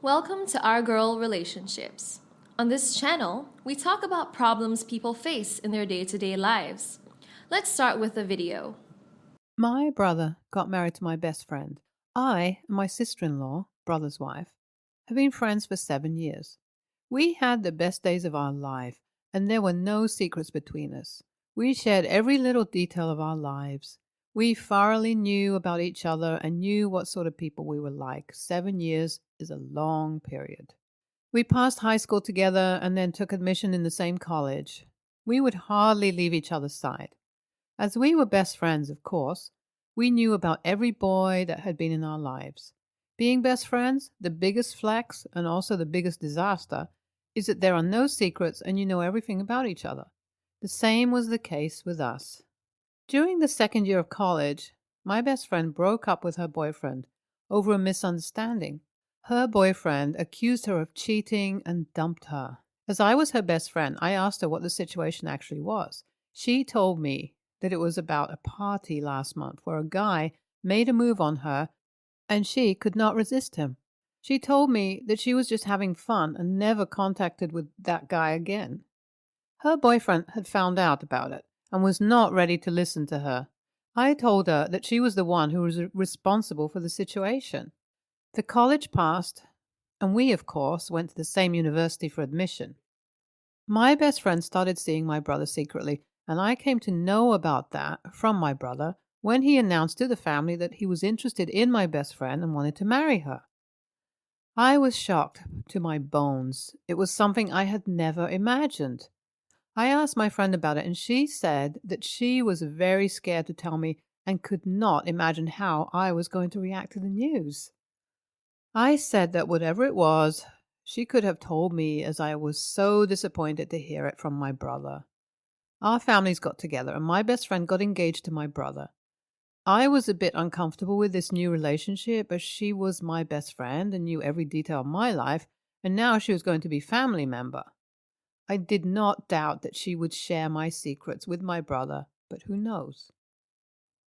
Welcome to Our Girl Relationships. On this channel, we talk about problems people face in their day-to-day lives. Let's start with a video. My brother got married to my best friend. I and my sister-in-law, brother's wife, have been friends for 7 years. We had the best days of our life, and there were no secrets between us. We shared every little detail of our lives. We thoroughly knew about each other and knew what sort of people we were like. 7 years is a long period. We passed high school together and then took admission in the same college. We would hardly leave each other's side. As we were best friends, of course, we knew about every boy that had been in our lives. Being best friends, the biggest flex and also the biggest disaster is that there are no secrets and you know everything about each other. The same was the case with us. During the second year of college, my best friend broke up with her boyfriend over a misunderstanding. Her boyfriend accused her of cheating and dumped her. As I was her best friend, I asked her what the situation actually was. She told me that it was about a party last month where a guy made a move on her and she could not resist him. She told me that she was just having fun and never contacted with that guy again. Her boyfriend had found out about it and was not ready to listen to her. I told her that she was the one who was responsible for the situation. The college passed, and we, of course, went to the same university for admission. My best friend started seeing my brother secretly, and I came to know about that from my brother when he announced to the family that he was interested in my best friend and wanted to marry her. I was shocked to my bones. It was something I had never imagined. I asked my friend about it, and she said that she was very scared to tell me and could not imagine how I was going to react to the news. I said that whatever it was, she could have told me, as I was so disappointed to hear it from my brother. Our families got together, and my best friend got engaged to my brother. I was a bit uncomfortable with this new relationship as she was my best friend and knew every detail of my life, and now she was going to be family member. I did not doubt that she would share my secrets with my brother, but who knows?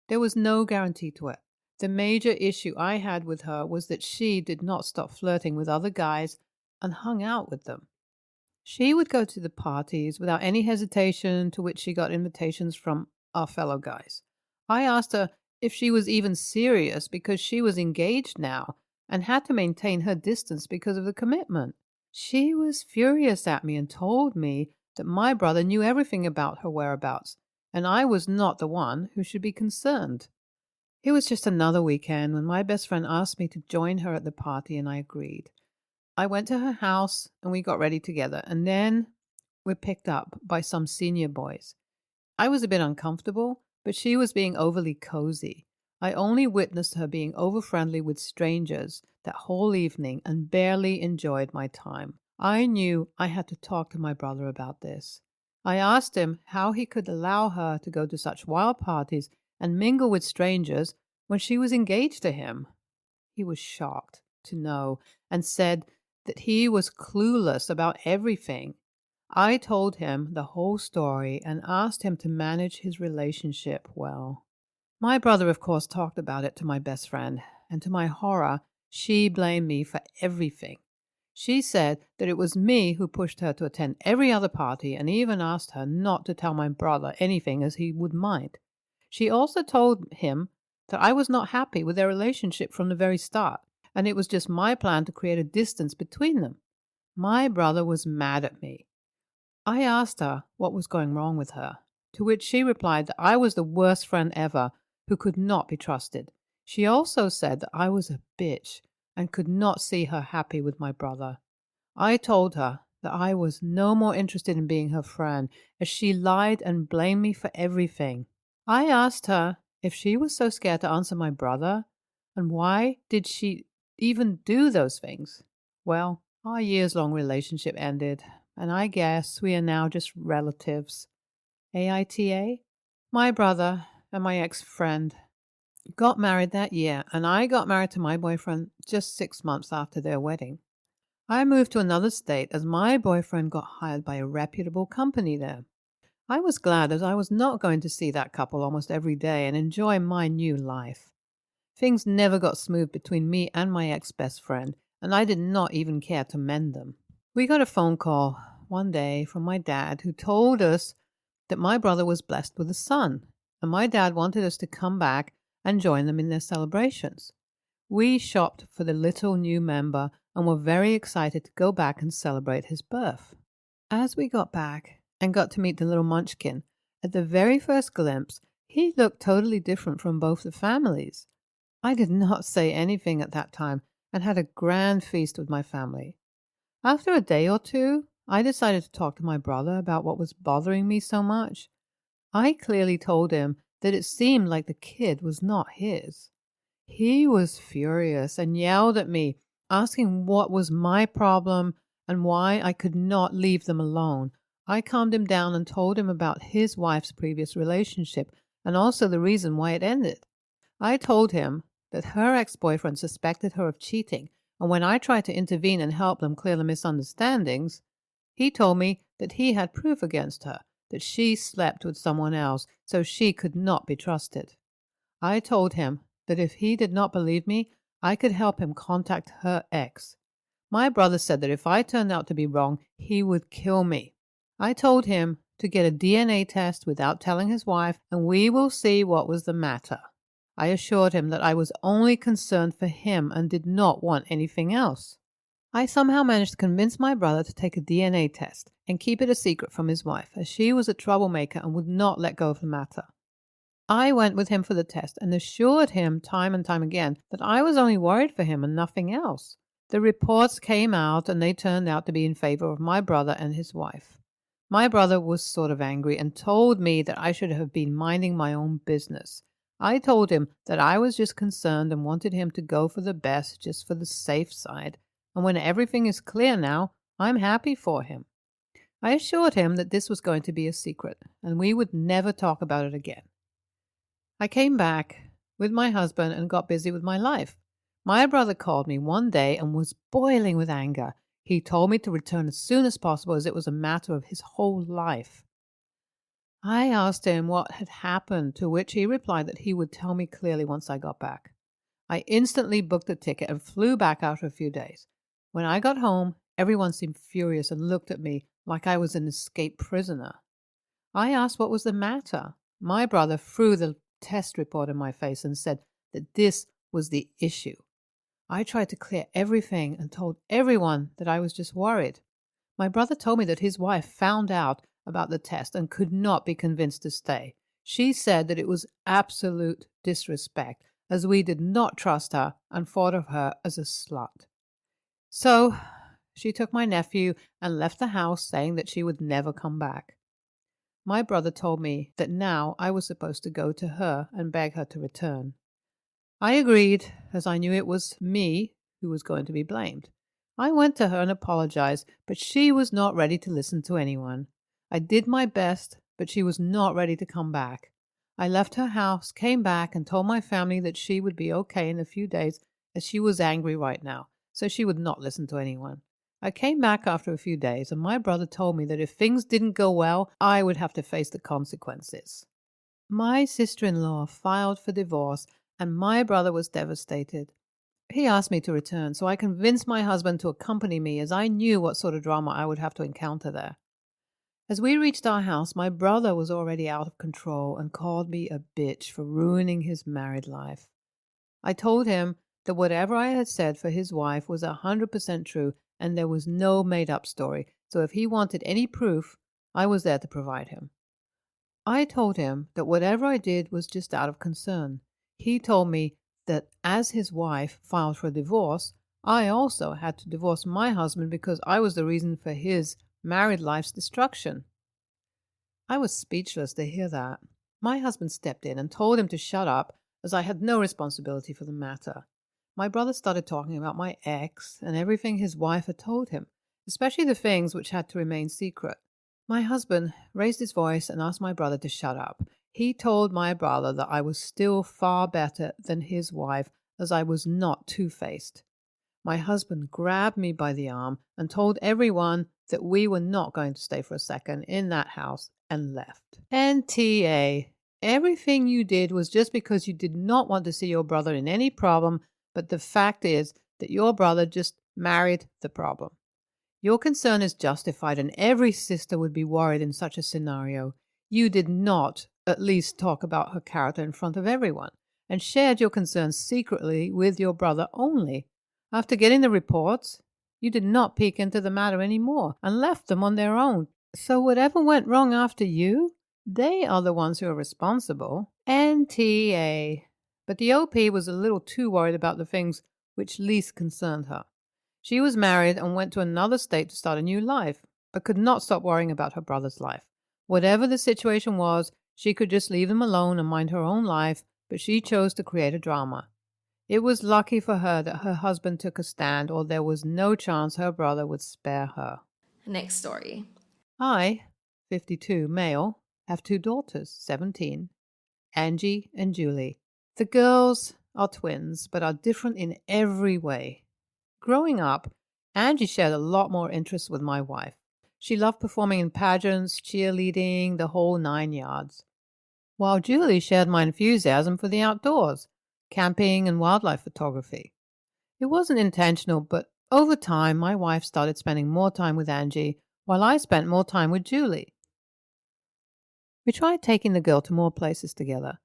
There was no guarantee to it. The major issue I had with her was that she did not stop flirting with other guys and hung out with them. She would go to the parties without any hesitation to which she got invitations from our fellow guys. I asked her if she was even serious because she was engaged now and had to maintain her distance because of the commitment. She was furious at me and told me that my brother knew everything about her whereabouts, and I was not the one who should be concerned. It was just another weekend when my best friend asked me to join her at the party, and I agreed. I went to her house and we got ready together, and then we picked up by some senior boys. I was a bit uncomfortable, but she was being overly cozy. I only witnessed her being over-friendly with strangers that whole evening and barely enjoyed my time. I knew I had to talk to my brother about this. I asked him how he could allow her to go to such wild parties and mingle with strangers when she was engaged to him. He was shocked to know and said that he was clueless about everything. I told him the whole story and asked him to manage his relationship well. My brother, of course, talked about it to my best friend, and to my horror, she blamed me for everything. She said that it was me who pushed her to attend every other party and even asked her not to tell my brother anything as he would mind. She also told him that I was not happy with their relationship from the very start, and it was just my plan to create a distance between them. My brother was mad at me. I asked her what was going wrong with her, to which she replied that I was the worst friend ever who could not be trusted. She also said that I was a bitch and could not see her happy with my brother. I told her that I was no more interested in being her friend as she lied and blamed me for everything. I asked her if she was so scared to answer my brother, and why did she even do those things? Well, our years-long relationship ended, and I guess we are now just relatives. AITA? My brother and my ex-friend got married that year, and I got married to my boyfriend just 6 months after their wedding. I moved to another state as my boyfriend got hired by a reputable company there. I was glad as I was not going to see that couple almost every day and enjoy my new life. Things never got smooth between me and my ex-best friend, and I did not even care to mend them. We got a phone call one day from my dad who told us that my brother was blessed with a son, and my dad wanted us to come back and join them in their celebrations. We shopped for the little new member and were very excited to go back and celebrate his birth. As we got back and got to meet the little munchkin, at the very first glimpse, he looked totally different from both the families. I did not say anything at that time and had a grand feast with my family. After a day or two, I decided to talk to my brother about what was bothering me so much. I clearly told him that it seemed like the kid was not his. He was furious and yelled at me, asking what was my problem and why I could not leave them alone. I calmed him down and told him about his wife's previous relationship and also the reason why it ended. I told him that her ex-boyfriend suspected her of cheating, and when I tried to intervene and help them clear the misunderstandings, he told me that he had proof against her, that she slept with someone else, so she could not be trusted. I told him that if he did not believe me, I could help him contact her ex. My brother said that if I turned out to be wrong, he would kill me. I told him to get a DNA test without telling his wife, and we will see what was the matter. I assured him that I was only concerned for him and did not want anything else. I somehow managed to convince my brother to take a DNA test and keep it a secret from his wife, as she was a troublemaker and would not let go of the matter. I went with him for the test and assured him time and time again that I was only worried for him and nothing else. The reports came out and they turned out to be in favor of my brother and his wife. My brother was sort of angry and told me that I should have been minding my own business. I told him that I was just concerned and wanted him to go for the best, just for the safe side, and when everything is clear now, I'm happy for him. I assured him that this was going to be a secret, and we would never talk about it again. I came back with my husband and got busy with my life. My brother called me one day and was boiling with anger. He told me to return as soon as possible, as it was a matter of his whole life. I asked him what had happened, to which he replied that he would tell me clearly once I got back. I instantly booked a ticket and flew back after a few days. When I got home, everyone seemed furious and looked at me like I was an escaped prisoner. I asked what was the matter. My brother threw the test report in my face and said that this was the issue. I tried to clear everything and told everyone that I was just worried. My brother told me that his wife found out about the test and could not be convinced to stay. She said that it was absolute disrespect, as we did not trust her and thought of her as a slut. So she took my nephew and left the house, saying that she would never come back. My brother told me that now I was supposed to go to her and beg her to return. I agreed, as I knew it was me who was going to be blamed. I went to her and apologized, but she was not ready to listen to anyone. I did my best, but she was not ready to come back. I left her house, came back, and told my family that she would be okay in a few days, as she was angry right now, so she would not listen to anyone. I came back after a few days, and my brother told me that if things didn't go well, I would have to face the consequences. My sister-in-law filed for divorce, and my brother was devastated. He asked me to return, so I convinced my husband to accompany me, as I knew what sort of drama I would have to encounter there. As we reached our house, my brother was already out of control and called me a bitch for ruining his married life. I told him that whatever I had said for his wife was 100% true and there was no made-up story, so if he wanted any proof, I was there to provide him. I told him that whatever I did was just out of concern. He told me that as his wife filed for divorce, I also had to divorce my husband because I was the reason for his married life's destruction. I was speechless to hear that. My husband stepped in and told him to shut up, as I had no responsibility for the matter. My brother started talking about my ex and everything his wife had told him, especially the things which had to remain secret. My husband raised his voice and asked my brother to shut up. He told my brother that I was still far better than his wife, as I was not two-faced. My husband grabbed me by the arm and told everyone that we were not going to stay for a second in that house and left. NTA. Everything you did was just because you did not want to see your brother in any problem, but the fact is that your brother just married the problem. Your concern is justified, and every sister would be worried in such a scenario. You did not at least talk about her character in front of everyone, and shared your concerns secretly with your brother only. After getting the reports, you did not peek into the matter anymore and left them on their own. So whatever went wrong after you, they are the ones who are responsible. NTA. But the OP was a little too worried about the things which least concerned her. She was married and went to another state to start a new life, but could not stop worrying about her brother's life. Whatever the situation was, she could just leave them alone and mind her own life, but she chose to create a drama. It was lucky for her that her husband took a stand, or there was no chance her brother would spare her. Next story. I, 52, male, have 2 daughters, 17, Angie and Julie. The girls are twins, but are different in every way. Growing up, Angie shared a lot more interests with my wife. She loved performing in pageants, cheerleading, the whole 9 yards. While Julie shared my enthusiasm for the outdoors, camping and wildlife photography. It wasn't intentional, but over time, my wife started spending more time with Angie, while I spent more time with Julie. We tried taking the girl to more places together,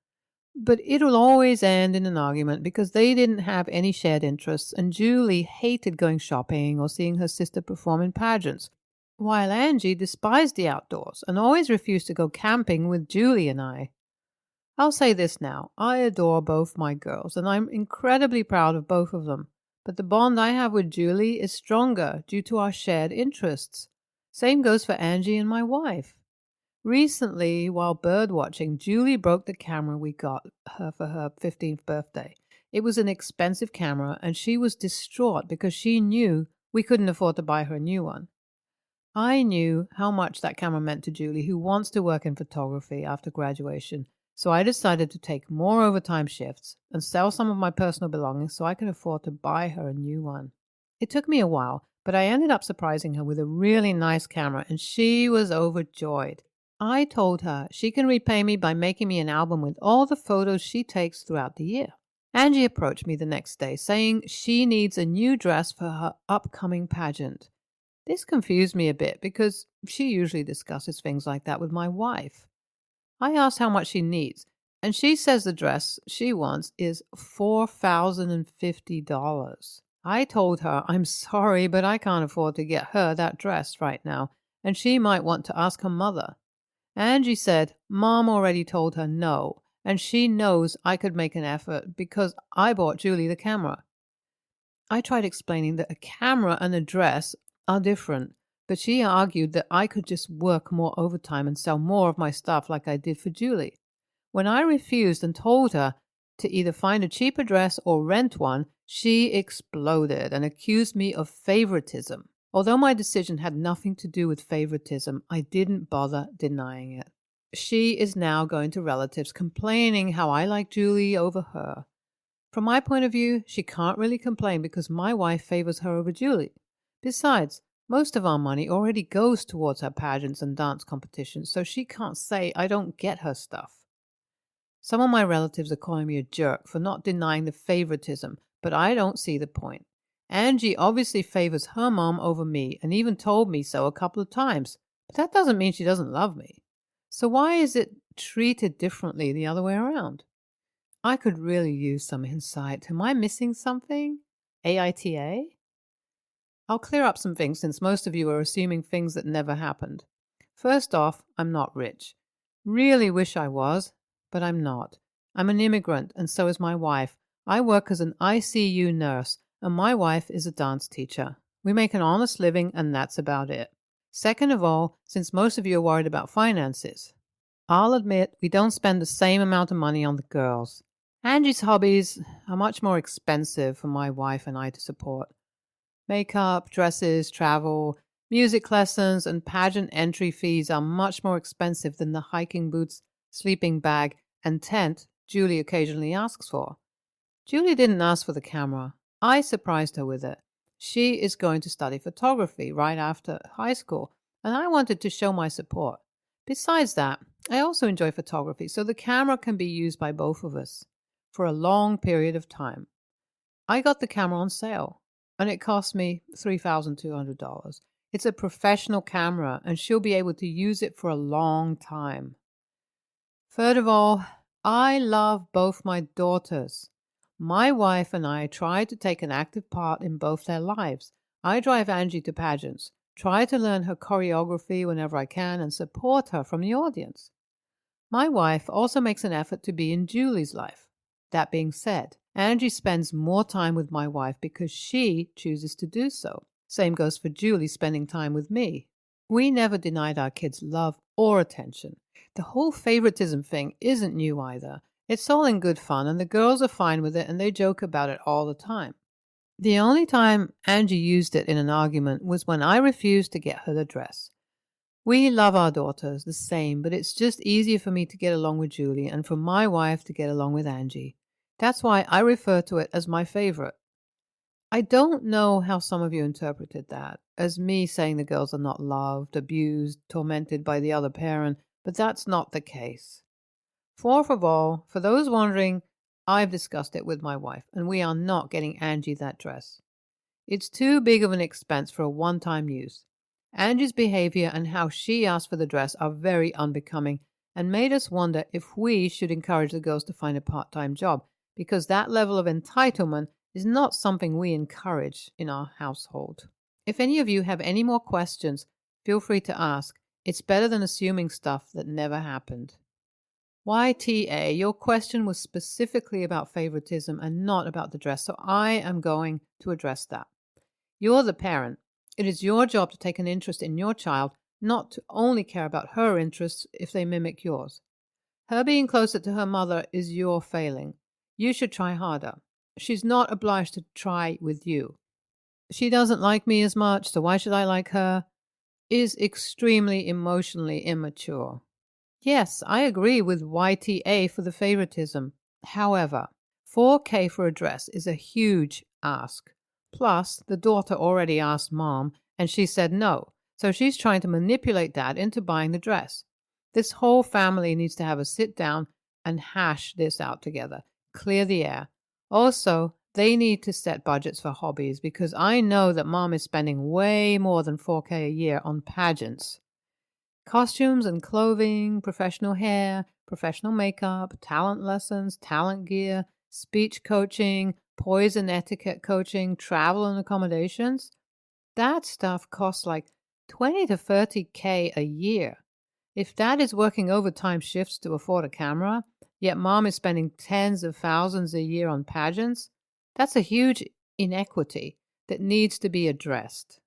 but it'll always end in an argument because they didn't have any shared interests, and Julie hated going shopping or seeing her sister perform in pageants, while Angie despised the outdoors and always refused to go camping with Julie and I. I'll say this now, I adore both my girls, and I'm incredibly proud of both of them, but the bond I have with Julie is stronger due to our shared interests. Same goes for Angie and my wife. Recently, while bird watching, Julie broke the camera we got her for her 15th birthday. It was an expensive camera, and she was distraught because she knew we couldn't afford to buy her a new one. I knew how much that camera meant to Julie, who wants to work in photography after graduation, so I decided to take more overtime shifts and sell some of my personal belongings so I could afford to buy her a new one. It took me a while, but I ended up surprising her with a really nice camera, and she was overjoyed. I told her she can repay me by making me an album with all the photos she takes throughout the year. Angie approached me the next day saying she needs a new dress for her upcoming pageant. This confused me a bit because she usually discusses things like that with my wife. I asked how much she needs, and she says the dress she wants is $4,050. I told her I'm sorry, but I can't afford to get her that dress right now, and she might want to ask her mother. Angie said Mom already told her no, and she knows I could make an effort because I bought Julie the camera. I tried explaining that a camera and a dress are different, but she argued that I could just work more overtime and sell more of my stuff like I did for Julie. When I refused and told her to either find a cheaper dress or rent one, she exploded and accused me of favoritism. Although my decision had nothing to do with favoritism, I didn't bother denying it. She is now going to relatives complaining how I like Julie over her. From my point of view, she can't really complain because my wife favors her over Julie. Besides, most of our money already goes towards her pageants and dance competitions, so she can't say I don't get her stuff. Some of my relatives are calling me a jerk for not denying the favoritism, but I don't see the point. Angie obviously favors her mom over me and even told me so a couple of times, but that doesn't mean she doesn't love me. So why is it treated differently the other way around? I could really use some insight. Am I missing something? AITA? I'll clear up some things since most of you are assuming things that never happened. First off, I'm not rich. Really wish I was, but I'm not. I'm an immigrant, and so is my wife. I work as an ICU nurse, and my wife is a dance teacher. We make an honest living, and that's about it. Second of all, since most of you are worried about finances, I'll admit we don't spend the same amount of money on the girls. Angie's hobbies are much more expensive for my wife and I to support. Makeup, dresses, travel, music lessons, and pageant entry fees are much more expensive than the hiking boots, sleeping bag, and tent Julie occasionally asks for. Julie didn't ask for the camera. I surprised her with it. She is going to study photography right after high school, and I wanted to show my support. Besides that, I also enjoy photography, so the camera can be used by both of us for a long period of time. I got the camera on sale, and it cost me $3,200. It's a professional camera, and she'll be able to use it for a long time. Third of all, I love both my daughters. My wife and I try to take an active part in both their lives. I drive Angie to pageants, try to learn her choreography whenever I can, and support her from the audience. My wife also makes an effort to be in Julie's life. That being said, Angie spends more time with my wife because she chooses to do so. Same goes for Julie spending time with me. We never denied our kids love or attention. The whole favoritism thing isn't new either. It's all in good fun, and the girls are fine with it, and they joke about it all the time. The only time Angie used it in an argument was when I refused to get her the dress. We love our daughters the same, but it's just easier for me to get along with Julie and for my wife to get along with Angie. That's why I refer to it as my favorite. I don't know how some of you interpreted that, as me saying the girls are not loved, abused, tormented by the other parent, but that's not the case. Fourth of all, for those wondering, I've discussed it with my wife, and we are not getting Angie that dress. It's too big of an expense for a one-time use. Angie's behavior and how she asked for the dress are very unbecoming and made us wonder if we should encourage the girls to find a part-time job, because that level of entitlement is not something we encourage in our household. If any of you have any more questions, feel free to ask. It's better than assuming stuff that never happened. YTA, your question was specifically about favoritism and not about the dress, so I am going to address that. You're the parent. It is your job to take an interest in your child, not to only care about her interests if they mimic yours. Her being closer to her mother is your failing. You should try harder. She's not obliged to try with you. She doesn't like me as much, so why should I like her? Is extremely emotionally immature. Yes, I agree with YTA for the favoritism. However, $4K for a dress is a huge ask. Plus, the daughter already asked mom, and she said no, so she's trying to manipulate dad into buying the dress. This whole family needs to have a sit down and hash this out together. Clear the air. Also, they need to set budgets for hobbies because I know that mom is spending way more than $4K a year on pageants. Costumes and clothing, professional hair, professional makeup, talent lessons, talent gear, speech coaching, poise and etiquette coaching, travel and accommodations. That stuff costs like $20 to $30K a year. If dad is working overtime shifts to afford a camera, yet mom is spending tens of thousands a year on pageants, that's a huge inequity that needs to be addressed.